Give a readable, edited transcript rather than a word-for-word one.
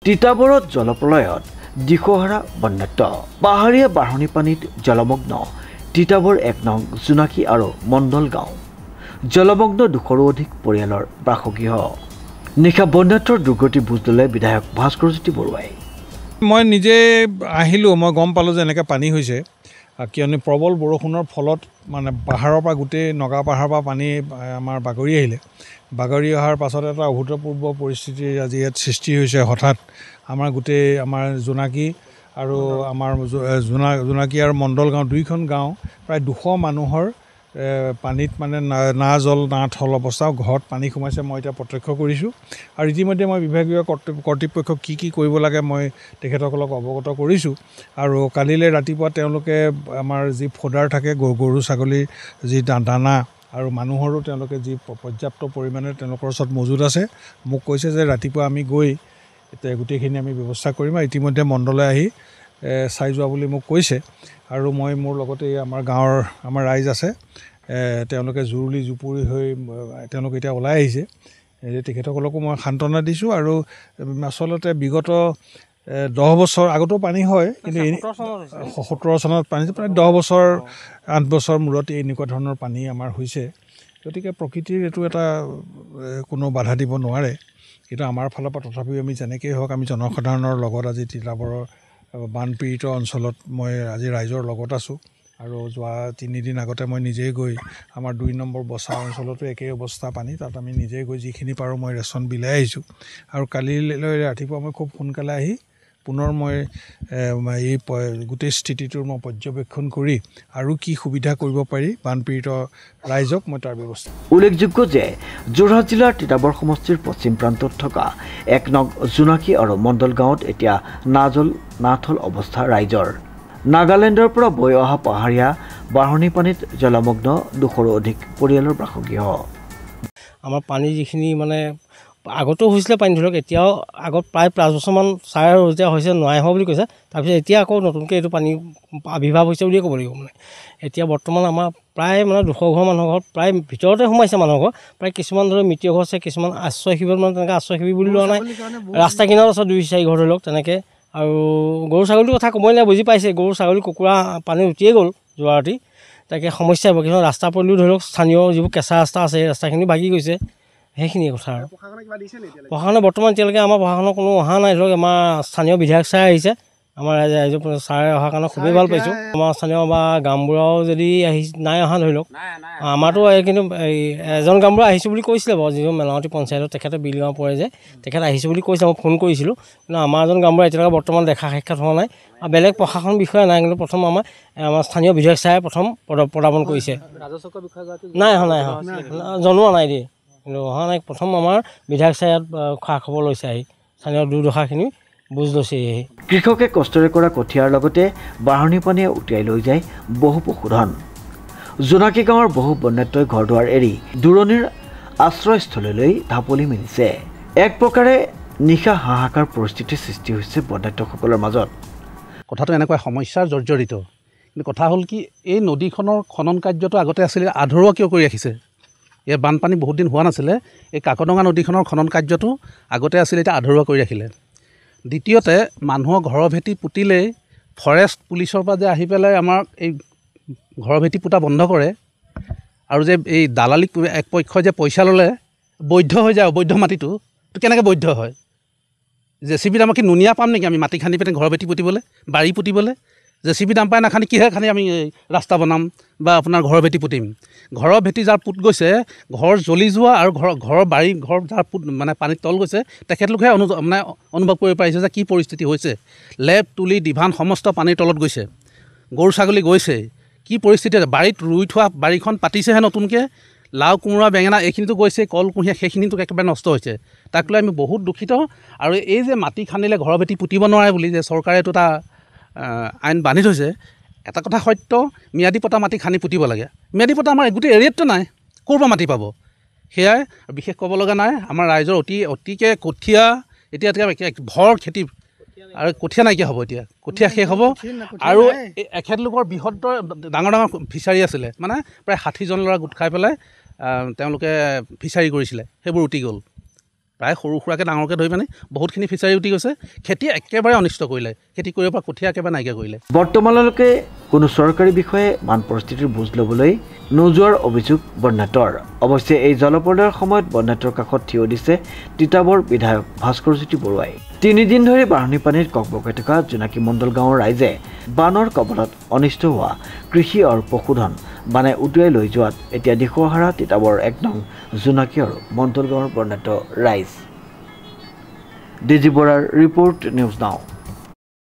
তিতাবৰত জলপ্ৰলয়ত দিশহাৰা বন্যাত্য পাহাৰীয়া বাঢ়নী পানীত জলমগ্ন তিতাবৰ ১ নং জোনাকী আৰু মণ্ডল গাঁও জলমগ্ন ২০০ৰো অধিক পৰিয়ালৰ বাসগৃহ নিশা বন্যাত্ৰৰ দুৰ্গতি বুজ ল'লে বিধায়ক ভাস্কৰজ্যোতি বৰুৱাই মই নিজে আহিলোঁ মই গম পালোঁ যে এনেকৈ পানী হৈছে কিয়নো প্ৰবল বৰষুণৰ ফলত মানে পাহাৰৰ পৰা গোটেই নগা পাহাৰৰ পৰা পানী আমাৰ বাগৰি আহিলে বাগৰি অহাৰ পাছত এটা অভূতপূৰ্ব পৰিস্থিতিৰ আজি ইয়াত সৃষ্টি হৈছে হঠাৎ আমাৰ গোটেই আমাৰ জোনাকী আৰু আমাৰ জোনাকী আৰু মণ্ডল গাঁও দুইখন গাঁও প্ৰায় ২০০ মানুহৰ পানীত মানে না জল না থল অৱস্থা ঘৰত পানী সোমাইছে মই এতিয়া প্ৰত্যক্ষ কৰিছোঁ আৰু ইতিমধ্যে মই বিভাগীয় কৰ্তৃপক্ষক কি কৰিব লাগে মই তেখেতসকলক অৱগত কৰিছোঁ আৰু কালিলৈ ৰাতিপুৱা তেওঁলোকে আমাৰ যি ফডাৰ থাকে গৰু ছাগলীৰ যি দানা আৰু মানুহৰো তেওঁলোকে যি পৰ্যাপ্ত পৰিমাণে তেওঁলোকৰ ওচৰত মজুত আছে মোক কৈছে যে ৰাতিপুৱা আমি গৈ এতিয়া গোটেইখিনি আমি ব্যৱস্থা কৰিম আৰু ইতিমধ্যে মণ্ডলে আহি চাই যোৱা বুলি মোক কৈছে আৰু মই মোৰ লগতে আমাৰ গাঁৱৰ আমাৰ ৰাইজ আছে তেওঁলোকে জুৰুলি জুপুৰি হৈ তেওঁলোকে এতিয়া ওলাই আহিছে তেখেতসকলকো মই সান্তনা দিছোঁ আৰু আচলতে বিগত 10 বছৰ আগতো পানী হয় কিন্তু 17 চনত পানী প্ৰায় 10 বছৰ 8 বছৰ মূৰত এনেকুৱা ধৰণৰ পানী আমাৰ হৈছে গতিকে প্ৰকৃতিৰ এইটো এটা কোনো বাধা দিব নোৱাৰে কিন্তু আমাৰ ফালৰ পৰা তথাপিও আমি যেনেকৈ হওক আমি জনসাধাৰণৰ লগত আজি তিতাবৰৰ বানপীড়িত অঞ্চলত মই আজি ৰাইজৰ লগত আছোঁ আৰু যোৱা 3 দিন আগতে মই নিজেই গৈ আমাৰ 2 নম্বৰ বচা অঞ্চলতো একেই অৱস্থা পানী তাত আমি নিজেই গৈ যিখিনি পাৰোঁ মই ৰেচন বিলাই আহিছোঁ আৰু কালিলৈ ৰাতিপুৱা মই খুব সোনকালে আহি পুনৰ মই এই গোটেই স্থিতিটোৰ মই পৰ্যবেক্ষণ কৰি আৰু কি সুবিধা কৰিব পাৰি বানপীড়িত ৰাইজক মই তাৰ ব্যৱস্থা উল্লেখযোগ্য যে যোৰহাট জিলাৰ তিতাবৰ সমষ্টিৰ পশ্চিম প্ৰান্তত থকা ১ নং জোনাকী আৰু মণ্ডল গাঁৱত এতিয়া নাজল নাথল অৱস্থা ৰাইজৰ নাগালেণ্ডৰ পৰা বৈ অহা পাহাৰীয়া বাঢ়নী পানীত জলমগ্ন ২০০ৰো অধিক পৰিয়ালৰ বাসগৃহ আমাৰ পানী যিখিনি মানে আগতো হৈছিলে পানী ধৰক এতিয়াও আগত প্ৰায় 5 বছৰমান চাই এতিয়া হৈছে নোৱাই হোৱা বুলি কৈছে তাৰপিছত এতিয়া আকৌ নতুনকৈ এইটো পানী আৱিৰ্ভাৱ হৈছে বুলিয়ে ক'ব লাগিব মানে এতিয়া বৰ্তমান আমাৰ প্ৰায় মানে 200 ঘৰ মানুহৰ ঘৰত প্ৰায় ভিতৰতে সোমাইছে মানুহৰ ঘৰ প্ৰায় কিছুমান ধৰক মৃত্যু ঘৰ আছে কিছুমান আশ্ৰয় শিবিৰত মানে তেনেকৈ আশ্ৰয় শিবিৰ বুলি লোৱা নাই ৰাস্তা কিনাৰত আছে 2-4 ঘৰ ধৰি লওক তেনেকৈ আৰু গৰু ছাগলীৰ কথা ক'বই নাই বুজি পাইছে গৰু ছাগলী কুকুৰা পানী উঠিয়ে গ'ল যোৱা ৰাতি তাকে সমস্যা হ'ব কিছুমান ৰাস্তা পদূলিও ধৰি লওক স্থানীয় যিবোৰ কেঁচা ৰাস্তা আছে সেই ৰাস্তাখিনি ভাগি গৈছে সেইখিনিয়ে কথা আৰু প্ৰশাসনে বৰ্তমান এতিয়ালৈকে আমাৰ প্ৰশাসনৰ কোনো অহা নাই ধৰক আমাৰ স্থানীয় বিধায়ক ছাৰ আহিছে আমাৰ ৰাইজৰ ছাৰে অহাৰ কাৰণে খুবেই ভাল পাইছোঁ আমাৰ স্থানীয় বা গাঁওবুঢ়াও যদি নাই অহা ধৰি লওক আমাৰতো কিন্তু এজন গাঁওবুঢ়া আহিছোঁ বুলি কৈছিলে বাৰু যিজন মেলাৱতী পঞ্চায়তত তেখেতে বিলগাঁও পৰে যে তেখেত আহিছোঁ বুলি কৈছিলে মই ফোন কৰিছিলোঁ কিন্তু আমাৰ এজন গাঁওবুঢ়া এতিয়ালৈকে বৰ্তমান দেখা সাক্ষাৎ হোৱা নাই আৰু বেলেগ প্ৰশাসন বিষয়া নাই কিন্তু প্ৰথম আমাৰ স্থানীয় বিধায়ক ছাৰে প্ৰথম পদাৰ্পণ কৰিছে নাই অহা জনোৱা নাই দেই কিন্তু অহা নাই প্ৰথম আমাৰ বিধায়ক ছাৰে ইয়াত খা খবৰ লৈছে আহি স্থানীয় দুৰ্দশাখিনি বুজ লৈছে কৃষকে কষ্টৰে কৰা কঠীয়াৰ লগতে বাঢ়নী পানীয়ে উটিয়াই লৈ যায় বহু পশুধন জোনাকী গাঁৱৰ বহু বন্যাত্ৰই ঘৰ দুৱাৰ এৰি দূৰণিৰ আশ্ৰয়স্থলীলৈ ঢাপলি মেলিছে এক প্ৰকাৰে নিশা হাহাকাৰ পৰিস্থিতিৰ সৃষ্টি হৈছে বন্যাত্ৰসকলৰ মাজত কথাটো এনেকুৱা সমস্যাৰ জৰ্জৰিত কিন্তু কথা হ'ল কি এই নদীখনৰ খনন কাৰ্যটো আগতে আছিলে আধৰুৱা কিয় কৰি ৰাখিছে ইয়াৰ বানপানী বহুত দিন হোৱা নাছিলে এই কাকডঙা নদীখনৰ খনন কাৰ্যটো আগতে আছিলে এতিয়া আধৰুৱা কৰি ৰাখিলে দ্বিতীয়তে মানুহৰ ঘৰৰ ভেটি পুতিলেই ফৰেষ্ট পুলিচৰ পৰা যে আহি পেলাই আমাৰ এই ঘৰৰ ভেটি পুতা বন্ধ কৰে আৰু যে এই দালালিক এক পক্ষই যে পইচা ল'লে বৈধ হৈ যায় অবৈধ মাটিটো কেনেকৈ বৈধ হয় জেচিবি দাম কি নুনীয়া পাম নেকি আমি মাটি খান্দি পিনে ঘৰৰ ভেটি পুতিবলৈ বাৰী পুতিবলৈ জেচিবি দাম পাই নাখান্দি কিহে খান্দি আমি ৰাস্তা বনাম বা আপোনাৰ ঘৰৰ ভেটি পুতিম ঘৰৰ ভেটি যাৰ পুত গৈছে ঘৰ জ্বলি যোৱা আৰু ঘৰৰ বাৰী ঘৰ যাৰ পুত মানে পানীত তল গৈছে তেখেতলোকে মানে অনুভৱ কৰিব পাৰিছে যে কি পৰিস্থিতি হৈছে লেপ তুলি ডিভান সমস্ত পানীৰ তলত গৈছে গৰু ছাগলী গৈছে কি পৰিস্থিতি আছে বাৰীত ৰুই থোৱা বাৰীখন পাতিছেহে নতুনকৈ লাও কোমোৰা বেঙেনা এইখিনিতো গৈছে কল কুঁহিয়া সেইখিনিতো একেবাৰে নষ্ট হৈছে তাক লৈ আমি বহুত দুখিত আৰু এই যে মাটি খান্দিলে ঘৰৰ ভেটি পুতিব নোৱাৰে বুলি যে চৰকাৰে এইটো এটা আইন বান্ধি থৈছে এটা কথা সত্য ম্যাদী পতা মাটি খান্দি পুতিব লাগে ম্যাদী পতা আমাৰ গোটেই এৰিয়াততো নাই ক'ৰ পৰা মাটি পাব সেয়াই বিশেষ ক'ব লগা নাই আমাৰ ৰাইজৰ অতিকৈ কঠীয়া এতিয়া ভৰ খেতি আৰু কঠীয়া নাইকিয়া হ'ব এতিয়া কঠীয়া শেষ হ'ব আৰু এখেতলোকৰ বৃহৎ ডাঙৰ ডাঙৰ ফিচাৰী আছিলে মানে প্ৰায় 60জন ল'ৰা গোট খাই পেলাই তেওঁলোকে ফিচাৰী কৰিছিলে সেইবোৰ উটি গ'ল প্ৰায় সৰু সুৰাকৈ ডাঙৰকৈ ধৰি মানে বহুতখিনি ফিচাৰী উঠি গৈছে খেতি একেবাৰে অনিষ্ট কৰিলে খেতি কৰিব পৰা কঠীয়া একেবাৰে নাইকিয়া কৰিলে বৰ্তমানলৈকে কোনো চৰকাৰী বিষয়ে বান পৰিস্থিতিৰ বুজ ল'বলৈ নোযোৱাৰ অভিযোগ বন্যাতৰ অৱশ্যে এই জলপ্ৰলয়ৰ সময়ত বন্যাতৰ কাষত থিয় দিছে তিতাবৰ বিধায়ক ভাস্কৰজ্যোতি বৰুৱাই 3 দিন ধৰি বাঢ়নী পানীত ককবকাই থকা জোনাকী মণ্ডল গাঁৱৰ ৰাইজে বানৰ কবলত অনিষ্ট হোৱা কৃষি আৰু পশুধন বানে উটুৱাই লৈ যোৱাত এতিয়া দিশহাৰা তিতাবৰ 1 নং জোনাকী আৰু মণ্ডল গাঁৱৰ বন্যাত ৰাইজ ডিজি বৰাৰ ৰিপৰ্ট নিউজ নাও।